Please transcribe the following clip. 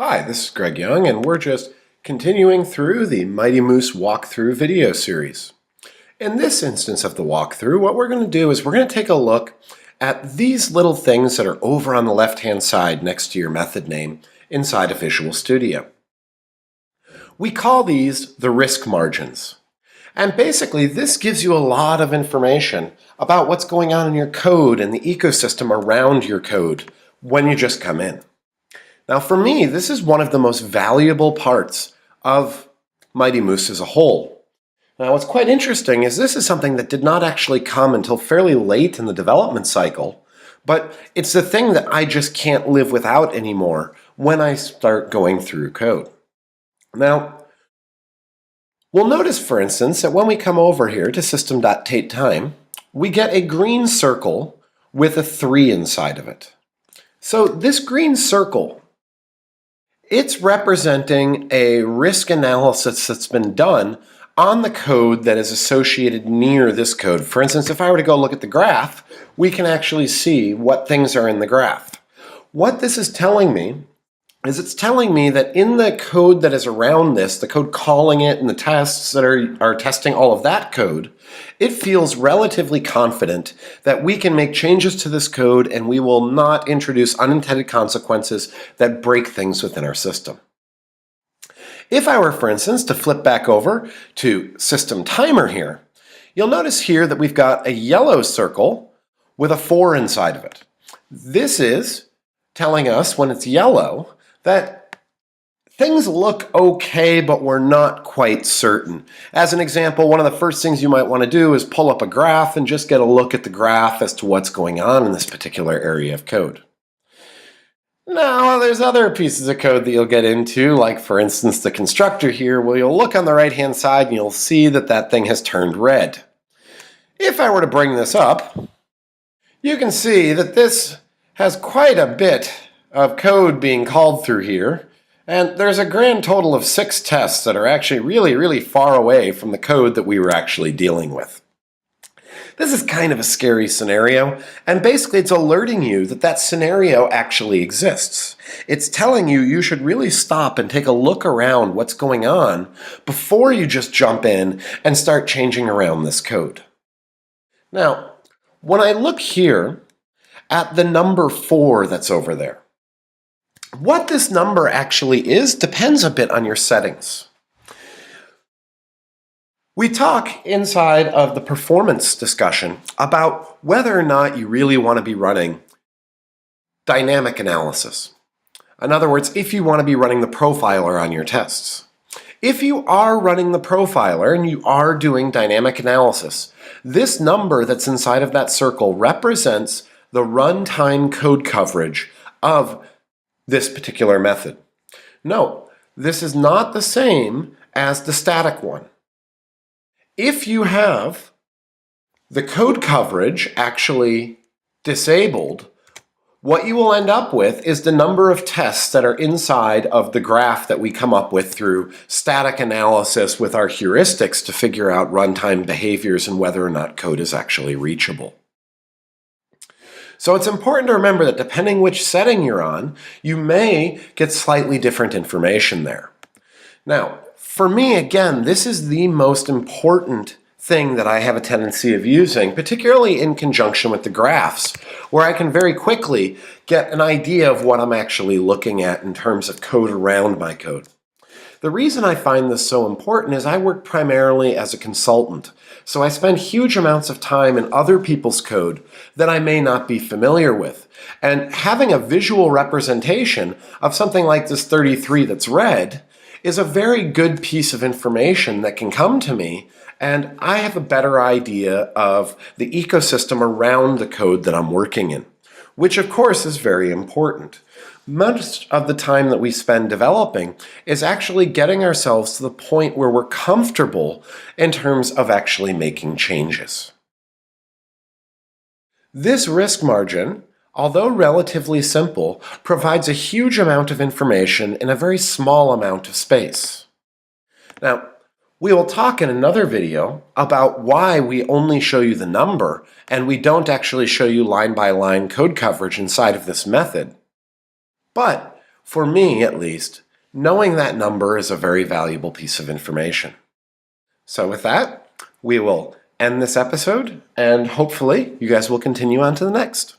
Hi, this is Greg Young, and we're just continuing through the Mighty Moose walkthrough video series. In this instance of the walkthrough, what we're going to do is we're going to take a look at these little things that are over on the left-hand side next to your method name inside of Visual Studio. We call these the risk margins. And basically, this gives you a lot of information about what's going on in your code and the ecosystem around your code when you just come in. Now for me, this is one of the most valuable parts of Mighty Moose as a whole. Now what's quite interesting is this is something that did not actually come until fairly late in the development cycle, but it's the thing that I just can't live without anymore when I start going through code. Now, we'll notice, for instance, that when we come over here to system.tatetime, we get a green circle with a 3 inside of it. So this green circle, it's representing a risk analysis that's been done on the code that is associated near this code. For instance, if I were to go look at the graph, we can actually see what things are in the graph. What this is telling me is it's telling me that in the code that is around this, the code calling it and the tests that are testing all of that code, it feels relatively confident that we can make changes to this code and we will not introduce unintended consequences that break things within our system. If I were, for instance, to flip back over to system timer here, you'll notice here that we've got a yellow circle with a 4 inside of it. This is telling us when it's yellow that things look okay, but we're not quite certain. As an example, one of the first things you might want to do is pull up a graph and just get a look at the graph as to what's going on in this particular area of code. Now, there's other pieces of code that you'll get into, like for instance the constructor here, where you'll look on the right-hand side and you'll see that that thing has turned red. If I were to bring this up, you can see that this has quite a bit of code being called through here, and there's a grand total of 6 tests that are actually really far away from the code that we were actually dealing with. This is kind of a scary scenario, and basically it's alerting you that that scenario actually exists. It's telling you you should really stop and take a look around what's going on before you just jump in and start changing around this code. Now, when I look here at the number 4 that's over there, what this number actually is depends a bit on your settings. We talk inside of the performance discussion about whether or not you really want to be running dynamic analysis. In other words, if you want to be running the profiler on your tests. If you are running the profiler and you are doing dynamic analysis, this number that's inside of that circle represents the runtime code coverage of this particular method. Note, this is not the same as the static one. If you have the code coverage actually disabled, what you will end up with is the number of tests that are inside of the graph that we come up with through static analysis with our heuristics to figure out runtime behaviors and whether or not code is actually reachable. So it's important to remember that depending which setting you're on, you may get slightly different information there. Now, for me, again, this is the most important thing that I have a tendency of using, particularly in conjunction with the graphs, where I can very quickly get an idea of what I'm actually looking at in terms of code around my code. The reason I find this so important is I work primarily as a consultant, so I spend huge amounts of time in other people's code that I may not be familiar with. And having a visual representation of something like this 33 that's red is a very good piece of information that can come to me, and I have a better idea of the ecosystem around the code that I'm working in, which of course is very important. Most of the time that we spend developing is actually getting ourselves to the point where we're comfortable in terms of actually making changes. This risk margin, although relatively simple, provides a huge amount of information in a very small amount of space. Now, we will talk in another video about why we only show you the number and we don't actually show you line-by-line code coverage inside of this method. But For me, at least, knowing that number is a very valuable piece of information. So with that, we will end this episode, and hopefully you guys will continue on to the next.